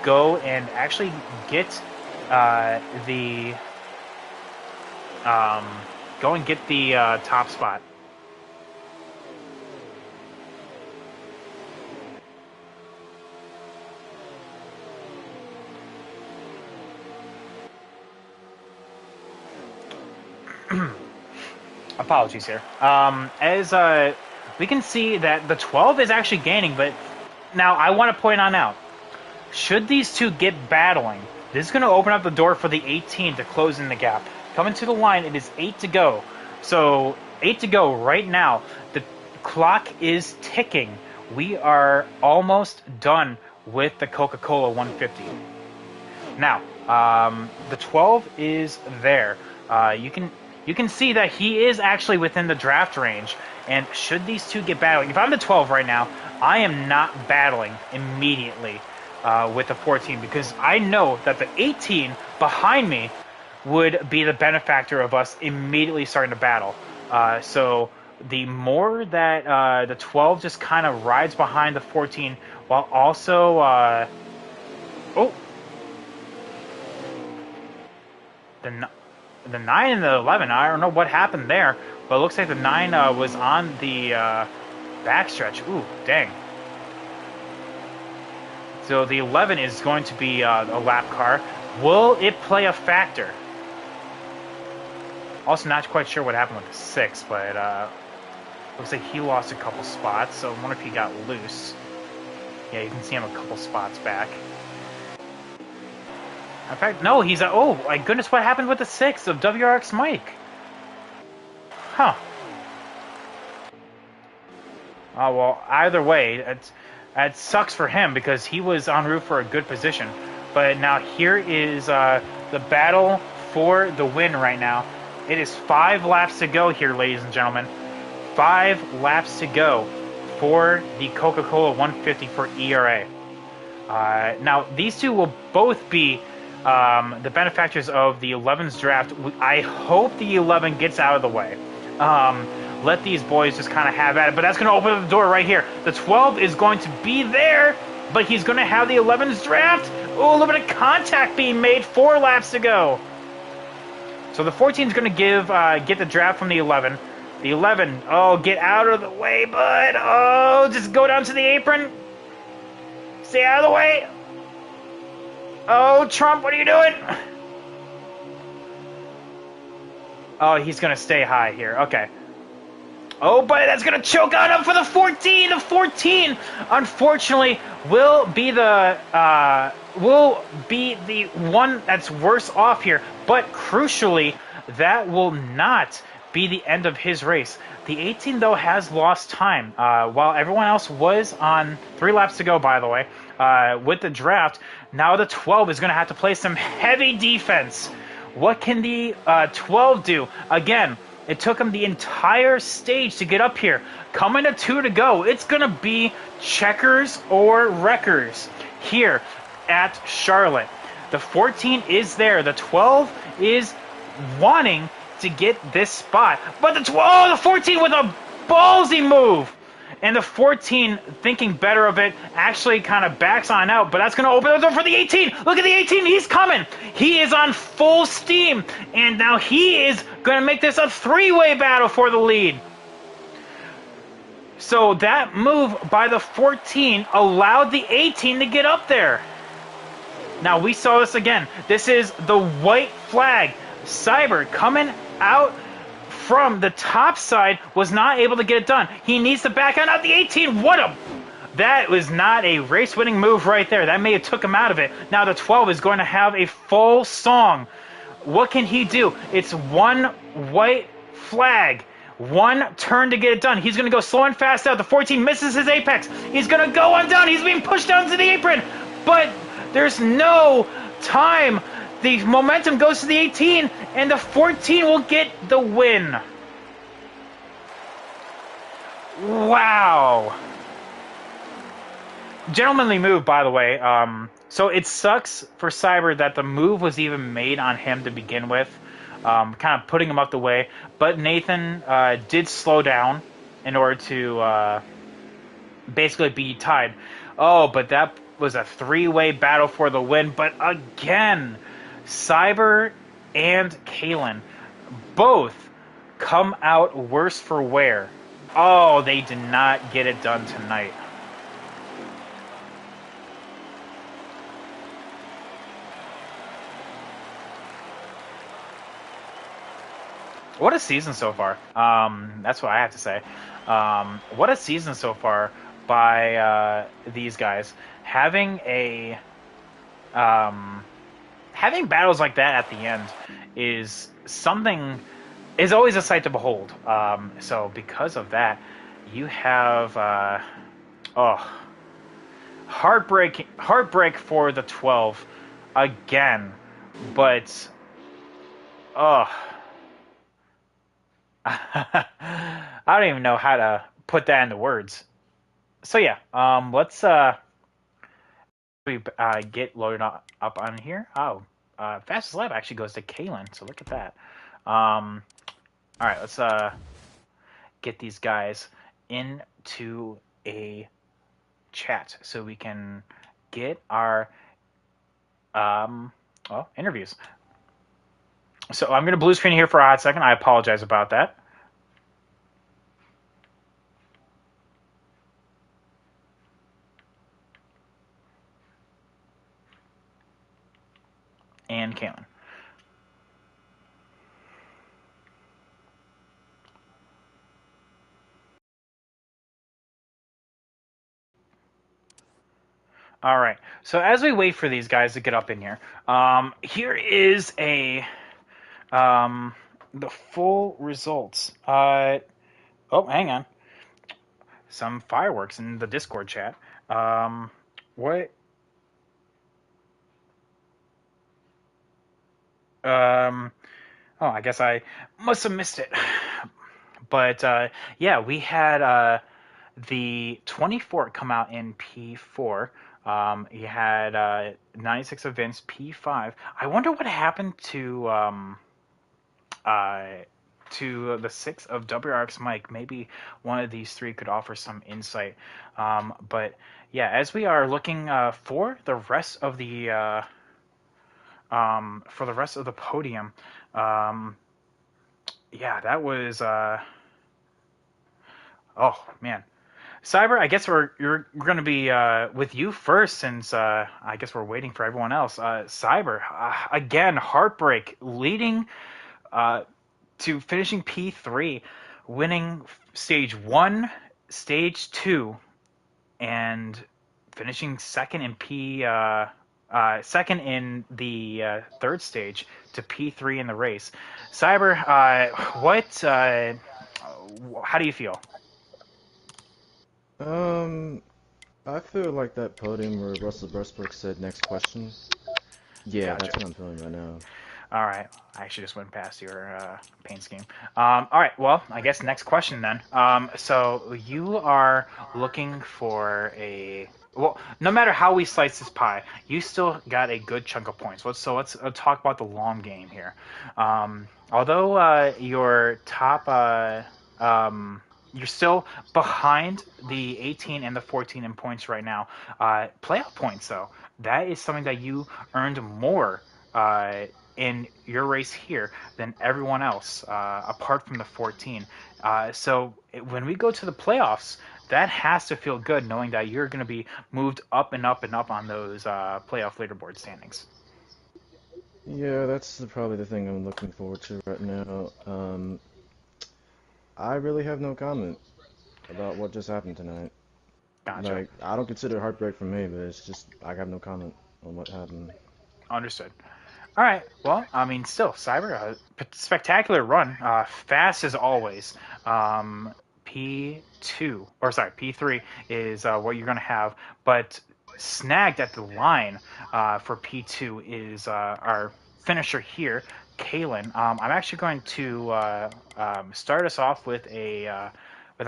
go and actually get the top spot. Apologies here. As we can see that the 12 is actually gaining, but now I want to point on out, should these two get battling, this is going to open up the door for the 18 to close in the gap. Coming to the line, it is 8 to go. So 8 to go right now. The clock is ticking. We are almost done with the Coca-Cola 150. Now, the 12 is there. You can see that he is actually within the draft range. And should these two get battling, if I'm the 12 right now, I am not battling immediately with the 14, because I know that the 18 behind me would be the benefactor of us immediately starting to battle. So the more that the 12 just kind of rides behind the 14 while also... The 9 and the 11, I don't know what happened there, but it looks like the 9 was on the backstretch. Ooh, dang. So the 11 is going to be a lap car. Will it play a factor? Also not quite sure what happened with the 6, but looks like he lost a couple spots, so I wonder if he got loose. Yeah, you can see him a couple spots back. In fact, no, he's oh my goodness, what happened with the 6 of WRX Mike? Huh. Oh, well, either way, it sucks for him because he was en route for a good position. But now here is the battle for the win right now. It is 5 laps to go here, ladies and gentlemen. 5 laps to go for the Coca-Cola 150 for ERA. Now, these two will both be the benefactors of the 11's draft. I hope the 11 gets out of the way. Let these boys just kind of have at it. But that's going to open up the door right here. The 12 is going to be there, but he's going to have the 11's draft. Oh, a little bit of contact being made. 4 laps to go. So the 14 is going to get the draft from the 11. The 11, oh, get out of the way, bud. Oh, just go down to the apron. Stay out of the way. Oh, Trump, what are you doing? Oh, he's going to stay high here. Okay. Oh, but that's going to choke on him for the 14. The 14, unfortunately, will be the one that's worse off here. But crucially, that will not be the end of his race. The 18, though, has lost time. While everyone else was on 3 laps to go, by the way, with the draft, now the 12 is going to have to play some heavy defense. What can the 12 do? Again, it took him the entire stage to get up here. Coming to 2 to go. It's going to be checkers or wreckers here at Charlotte. The 14 is there. The 12 is wanting to get this spot. But the 14 with a ballsy move. And the 14, thinking better of it, actually kind of backs on out. But that's going to open the door for the 18. Look at the 18. He's coming. He is on full steam. And now he is going to make this a 3-way battle for the lead. So that move by the 14 allowed the 18 to get up there. Now we saw this again. This is the white flag. Cyber coming out from the top side, was not able to get it done. He needs to back out the 18. That was not a race-winning move right there. That may have took him out of it. Now the 12 is going to have a full song. What can he do? It's one white flag. One turn to get it done. He's going to go slow and fast out. The 14 misses his apex. He's going to go on down. He's being pushed down to the apron. But there's no time. The momentum goes to the 18, and the 14 will get the win. Wow. Gentlemanly move, by the way. So it sucks for Cyber that the move was even made on him to begin with, kind of putting him up the way. But Nathan did slow down in order to basically be tied. Oh, but that was a 3-way battle for the win. But again, Cyber and Kalen both come out worse for wear. Oh, they did not get it done tonight. What a season so far. That's what I have to say. What a season so far by these guys. Having battles like that at the end is always a sight to behold. So because of that, you have heartbreak for the 12 again. But I don't even know how to put that into words. So yeah, let's get loaded up on here. Oh, fastest lap actually goes to Kalen, so look at that. All right, let's get these guys into a chat so we can get our interviews. So I'm going to blue screen here for a hot second. I apologize about that. And Kalen. All right. So as we wait for these guys to get up in here, here is the full results. Oh, hang on. Some fireworks in the Discord chat. What? Oh, I guess I must have missed it. But yeah, we had the 24 come out in P4. You had 96 of Vince P5. I wonder what happened uh, to the 6 of WRX Mike. Maybe one of these three could offer some insight. But yeah, as we are looking for the rest of the podium, um, yeah, that was oh man. Cyber, I guess we're going to be with you first, since I guess we're waiting for everyone else. Cyber, again, heartbreak, leading uh, to finishing P3, winning stage one, stage two, and finishing second in second in the third stage to P3 in the race. Cyber, how do you feel? Um, I feel like that podium where Russell Westbrook said next question. Yeah, Gotcha. that's what I'm feeling right now. All right. I actually just went past your paint scheme. All right. Well, I guess next question then. So you are looking for a well. No matter how we slice this pie, you still got a good chunk of points. Let's talk about the long game here. Although your top you're still behind the 18 and the 14 in points right now. Playoff points, though, that is something that you earned more uh, in your race here than everyone else, apart from the 14. When we go to the playoffs, that has to feel good knowing that you're going to be moved up and up and up on those playoff leaderboard standings. Yeah, that's probably the thing I'm looking forward to right now. I really have no comment about what just happened tonight. Gotcha. Like, I don't consider it heartbreak for me, but it's just I have no comment on what happened. Understood. All right. Well, I mean, still, Cyber, spectacular run. Fast as always. P2, or sorry, P3 is what you're going to have. But snagged at the line for P2 is our finisher here, Kalen. I'm actually going to start us off with a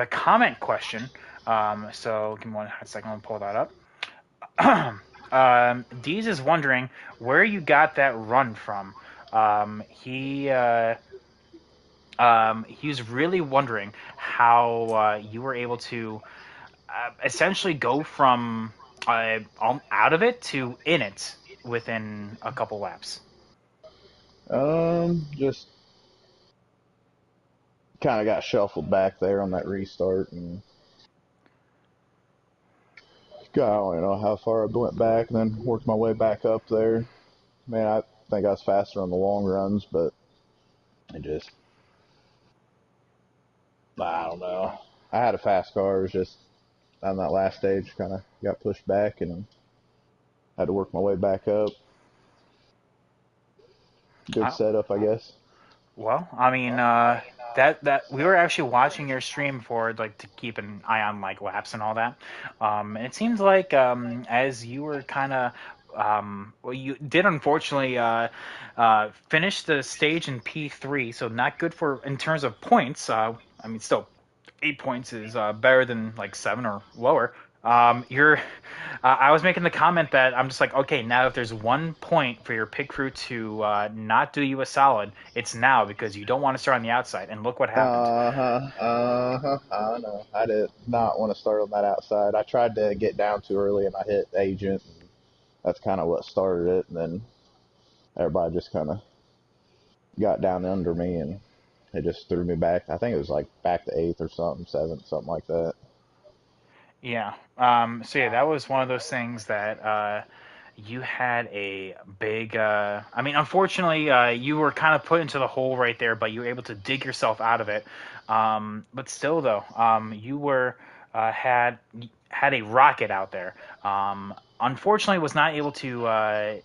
comment question. So give me one second. I'll pull that up. Deez is wondering where you got that run from. He was really wondering how you were able to essentially go from out of it to in it within a couple laps. Just kind of got shuffled back there on that restart, and God, I don't even know how far I went back, and then worked my way back up there. Man, I think I was faster on the long runs, but it just, I don't know. I had a fast car. It was just on that last stage, kind of got pushed back, and had to work my way back up. Good Uh, setup, I guess. well, I mean, that we were actually watching your stream for like to keep an eye on like laps and all that. And it seems like as you were kind of well, you did unfortunately finish the stage in P3, so not good for in terms of points. I mean, still 8 points is better than like seven or lower. You're. I was making the comment that I'm just like, okay, now if there's 1 point for your pit crew to not do you a solid, it's now because you don't want to start on the outside. And look what happened. I know. I did not want to start on that outside. I tried to get down too early, and I hit agent. And that's kind of what started it. And then everybody just kind of got down under me, and it just threw me back. I think it was like back to eighth or something, seventh, something like that. Yeah. So yeah, that was one of those things that you had a big. I mean, unfortunately, you were kind of put into the hole right there, but you were able to dig yourself out of it. But still, though, you were had a rocket out there. Unfortunately, was not able to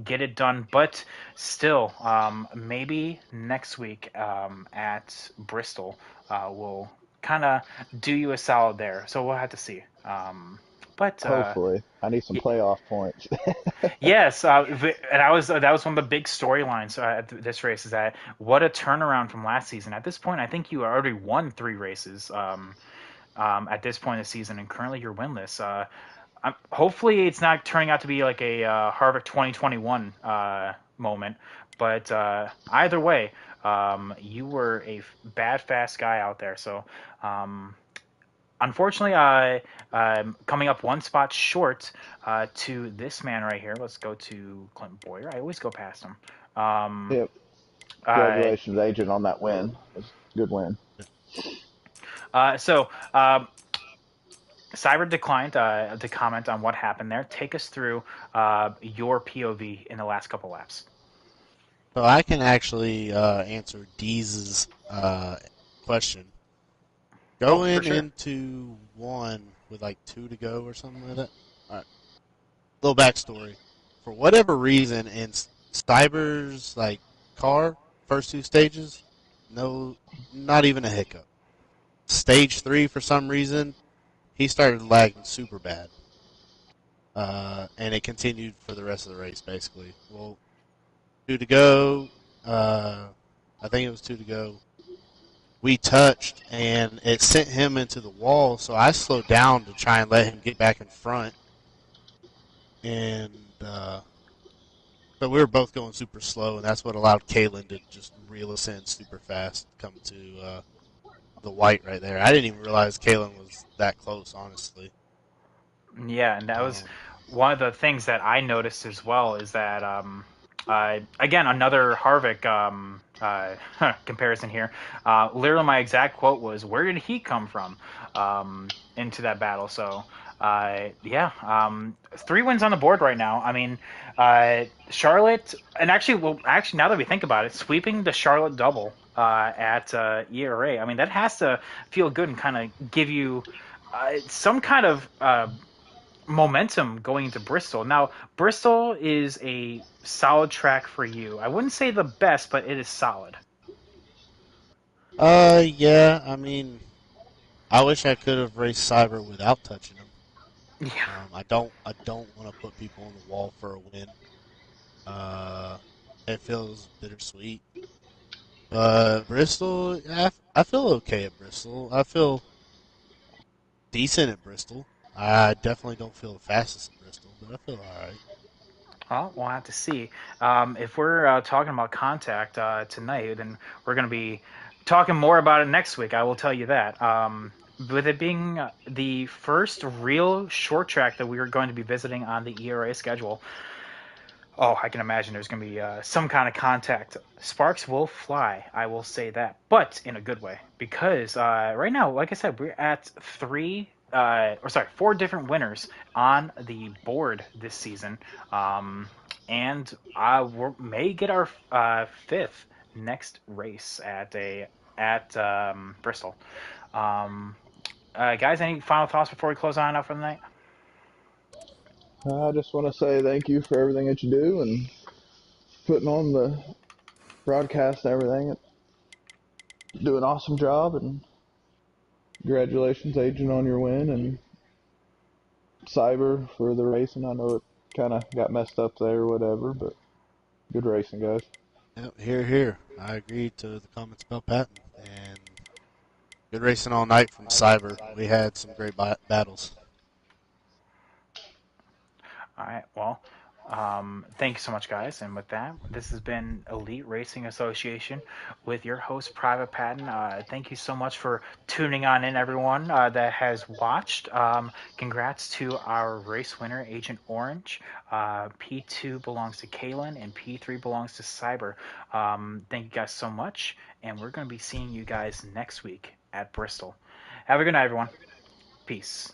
get it done, but still, maybe next week at Bristol, will kind of do you a solid there. So we'll have to see. But Hopefully, I need some playoff points. yes, and that was one of the big storylines at this race is that what a turnaround from last season. At this point, I think you already won 3 races at this point in the season, and currently you're winless. Hopefully, it's not turning out to be like a Harvick 2021 moment, but either way, you were a bad fast guy out there. So. Unfortunately, coming up one spot short to this man right here. Let's go to Clinton Boyer. I always go past him. Yep. Uh, Congratulations, Agent, on that win. It's a good win. so, Cyber declined to comment on what happened there. Take us through your POV in the last couple laps. So I can actually answer Deez's question. Going sure. into one with like 2 to go or something like that. All right. Little backstory. For whatever reason, in Cyber's like car, first 2 stages, no, not even a hiccup. Stage 3, for some reason, he started lagging super bad. And it continued for the rest of the race, basically. Well, 2 to go. I think it was 2 to go. We touched, and it sent him into the wall, so I slowed down to try and let him get back in front. And but we were both going super slow, and that's what allowed Kalen to just reel us in super fast, come to the white right there. I didn't even realize Kalen was that close, honestly. Yeah, and that was one of the things that I noticed as well is that again another Harvick comparison here. Literally, my exact quote was, "Where did he come from?" Into that battle. So, 3 wins on the board right now. I mean, Charlotte, and actually, now that we think about it, sweeping the Charlotte double at ERA. I mean, that has to feel good and kind of give you some kind of momentum going into Bristol. Now, Bristol is a solid track for you. I wouldn't say the best, but it is solid. Yeah, I mean, I wish I could have raced Cyber without touching him. Yeah. I don't want to put people on the wall for a win. It feels bittersweet. But Bristol, I feel okay at Bristol. I feel decent at Bristol. I definitely don't feel the fastest at Bristol, but I feel alright. Well, we'll have to see. If we're talking about contact tonight, then we're going to be talking more about it next week. I will tell you that. With it being the first real short track that we are going to be visiting on the ERA schedule, oh, I can imagine there's going to be some kind of contact. Sparks will fly, I will say that, but in a good way. Because right now, like I said, we're at 4 different winners on the board this season. And we may get our 5th next race at Bristol. Guys, any final thoughts before we close on out for the night? I just want to say thank you for everything that you do and putting on the broadcast and everything. Do an awesome job, and congratulations, Agent, on your win, and Cyber for the racing. I know it kind of got messed up there or whatever, but good racing, guys. Yep, here. I agree to the comments about Patton. And good racing all night from Cyber. We had some great battles. All right. Well, thank you so much, guys. And with that, this has been Elite Racing Association with your host, Private Patton. Thank you so much for tuning on in, everyone that has watched. Congrats to our race winner, Agent Orange. P2 belongs to Kalen, and P3 belongs to Cyber. Thank you guys so much. And we're going to be seeing you guys next week at Bristol. Have a good night, everyone. Peace.